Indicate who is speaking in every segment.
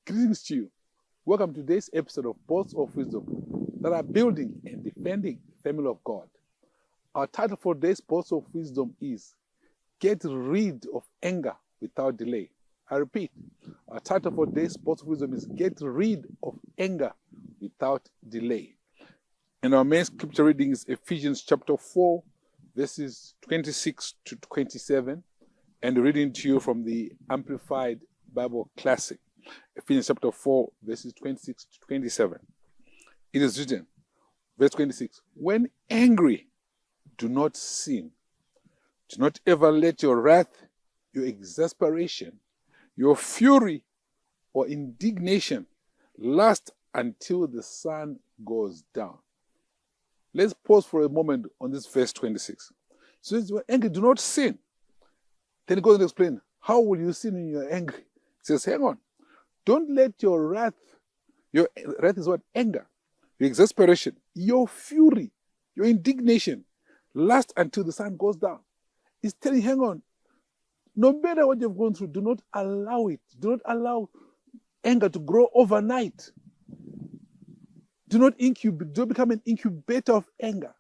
Speaker 1: Greetings to you. Welcome to today's episode of Posts of Wisdom that are building and defending the family of God. Our title for today's Posts of Wisdom is Get Rid of Anger Without Delay. I repeat, our title for today's Posts of Wisdom is Get Rid of Anger Without Delay. And our main scripture reading is Ephesians chapter 4, verses 26 to 27, and reading to you from the Amplified Bible Classic. Ephesians chapter 4, verses 26 to 27. It is written, verse 26, when angry, do not sin. Do not ever let your wrath, your exasperation, your fury, or indignation last until the sun goes down. Let's pause for a moment on this verse 26. So when angry, do not sin. Then he goes on to explain, how will you sin when you're angry? He says, hang on. Don't let your wrath is what? Anger, your exasperation, your fury, your indignation last until the sun goes down. He's telling you, hang on. No matter what you've gone through, do not allow it. Do not allow anger to grow overnight. Do not become an incubator of anger.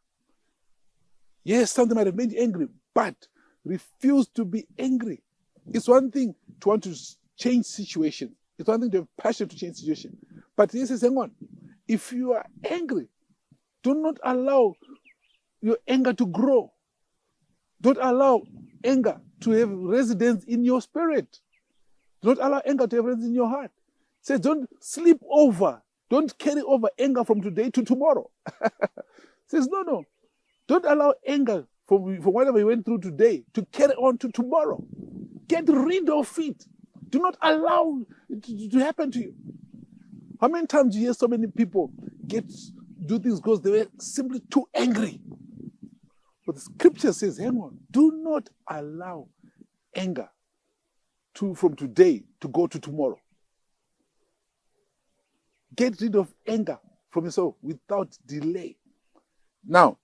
Speaker 1: Yes, something might have made you angry, but refuse to be angry. It's one thing to want to change situations. It's one thing to have passion to change situation. But he says, hang on, if you are angry, do not allow your anger to grow. Don't allow anger to have residence in your spirit. Do not allow anger to have residence in your heart. He says, don't sleep over. Don't carry over anger from today to tomorrow. He says, no. Don't allow anger from whatever you went through today to carry on to tomorrow. Get rid of it. Do not allow it to happen to you. How many times do you hear so many people do things because they were simply too angry? But the scripture says, hang on, do not allow anger from today to go to tomorrow. Get rid of anger from yourself without delay. Now,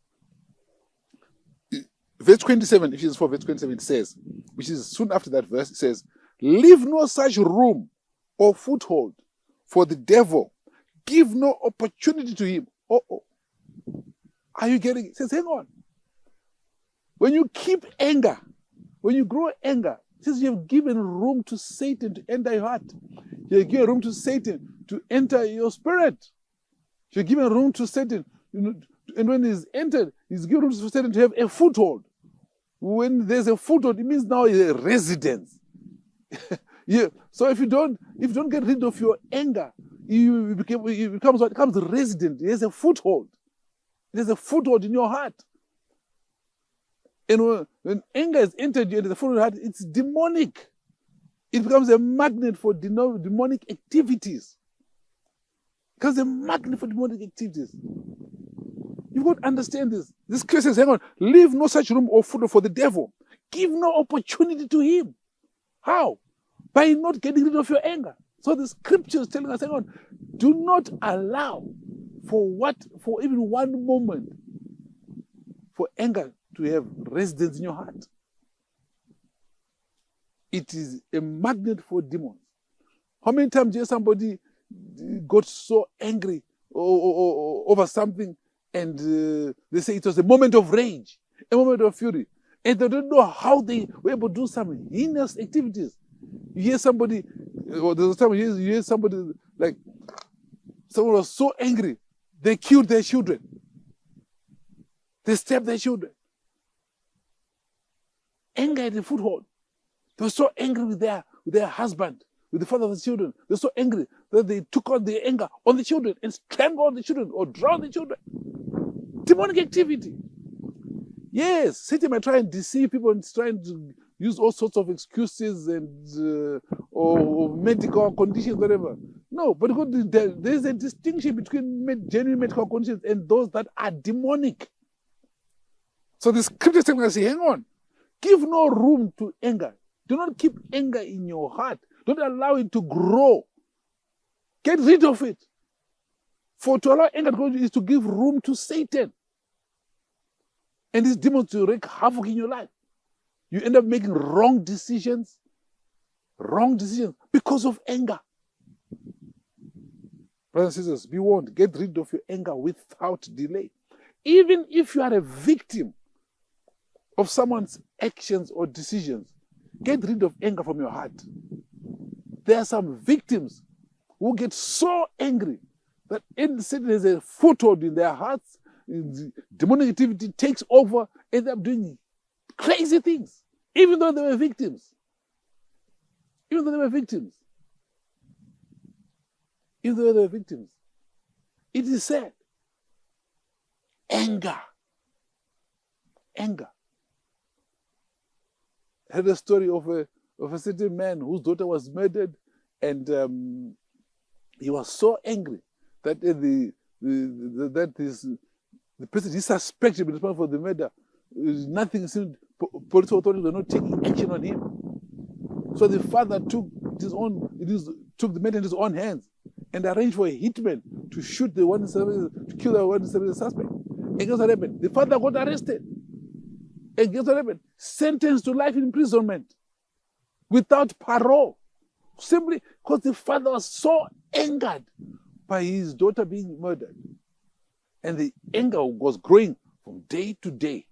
Speaker 1: verse 27, Ephesians 4, verse 27 says, which is soon after that verse, it says, leave no such room or foothold for the devil. Give no opportunity to him. Are you getting it? It says, hang on. When you keep anger, when you grow anger, it says you have given room to Satan to enter your heart. You have given room to Satan to enter your spirit. You have given room to Satan. And when he's entered, he's given room to Satan to have a foothold. When there's a foothold, it means now it's a residence. Yeah. So if you don't get rid of your anger, it becomes resident. It has a foothold. It has a foothold in your heart. And when anger has entered you into the foothold heart, it's demonic. It becomes a magnet for demonic activities. It becomes a magnet for demonic activities. You've got to understand this. This scripture says, hang on, leave no such room or foothold for the devil. Give no opportunity to him. How? By not getting rid of your anger. So the scripture is telling us, hang on, do not allow for even one moment for anger to have residence in your heart. It is a magnet for demons. How many times do you hear somebody got so angry over something and they say it was a moment of rage, a moment of fury, and they don't know how they were able to do some heinous activities. You hear somebody, or there's a time you hear somebody like, someone was so angry, they killed their children. They stabbed their children. Anger at the foothold. They were so angry with their husband, with the father of the children. They were so angry that they took out their anger on the children and strangled the children or drowned the children. Demonic activity. Yes, Satan might try and deceive people and trying to use all sorts of excuses and or medical conditions, whatever. No, but there's a distinction between genuine medical conditions and those that are demonic. So the scripture is telling us, hang on, give no room to anger. Do not keep anger in your heart. Don't allow it to grow. Get rid of it. For to allow anger to grow is to give room to Satan. And these demons to wreak havoc in your life. You end up making wrong decisions because of anger. Brothers and sisters, be warned. Get rid of your anger without delay. Even if you are a victim of someone's actions or decisions, get rid of anger from your heart. There are some victims who get so angry that Satan has a foothold in their hearts, demonic activity takes over, end up doing crazy things, even though they were victims. Even though they were victims. Even though they were victims. It is said, anger. Anger. I heard a story of a certain man whose daughter was murdered, and he was so angry that the person he suspected to be responsible for the murder, nothing seemed, police authorities were not taking action on him. So the father took the matter in his own hands and arranged for a hitman to shoot the one to kill the one suspect. And guess what happened? The father got arrested. And guess what happened? Sentenced to life imprisonment without parole. Simply because the father was so angered by his daughter being murdered. And the anger was growing from day to day.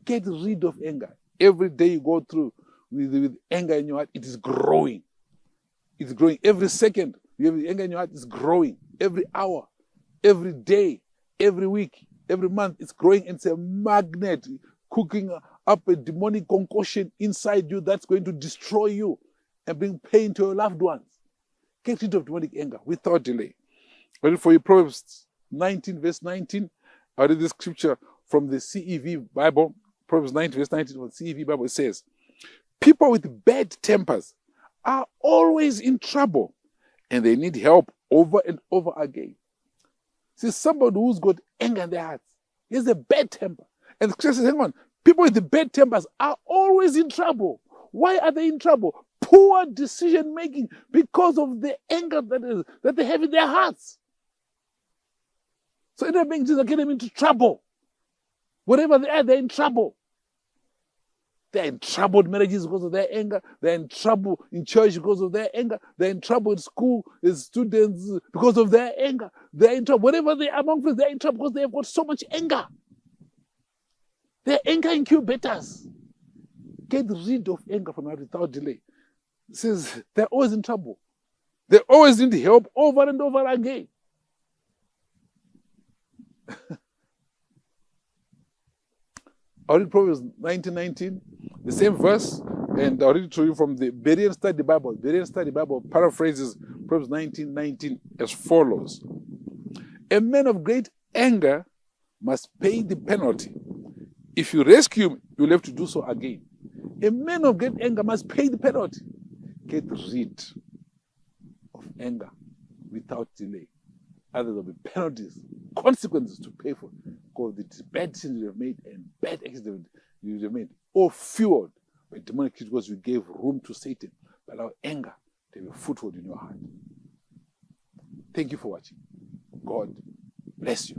Speaker 1: Get rid of anger. Every day you go through with anger in your heart, it is growing. It's growing. Every second you have the anger in your heart, it's growing. Every hour, every day, every week, every month, it's growing. It's a magnet cooking up a demonic concoction inside you that's going to destroy you and bring pain to your loved ones. Get rid of demonic anger without delay. I read for you Proverbs 19, verse 19. I read this scripture from the CEV Bible. Proverbs 19, verse 19 from the CEV Bible. It says, people with bad tempers are always in trouble and they need help over and over again. See, somebody who's got anger in their hearts, he has a bad temper. And the scripture says, hang on, people with the bad tempers are always in trouble. Why are they in trouble? Poor decision making because of the anger that they have in their hearts. So it doesn't get them into trouble. Wherever they are, they're in trouble. They're in trouble in marriages because of their anger. They're in trouble in church because of their anger. They're in trouble in school as students because of their anger. They're in trouble. Wherever they are among friends, they're in trouble because they've got so much anger. They're anger incubators. Get rid of anger from heart without delay. It says they're always in trouble. They always need help over and over again. I'll read Proverbs 19:19, the same verse, and I'll read it to you from the Berean Study Bible. Berean Study Bible paraphrases Proverbs 19:19 as follows. A man of great anger must pay the penalty. If you rescue him, you'll have to do so again. A man of great anger must pay the penalty. Get rid of anger without delay. Otherwise, there will be penalties, consequences to pay for because the bad decisions you have made and bad actions you have made, all fueled by demonic activity because you gave room to Satan by allowing anger to have a foothold in your heart. Thank you for watching. God bless you.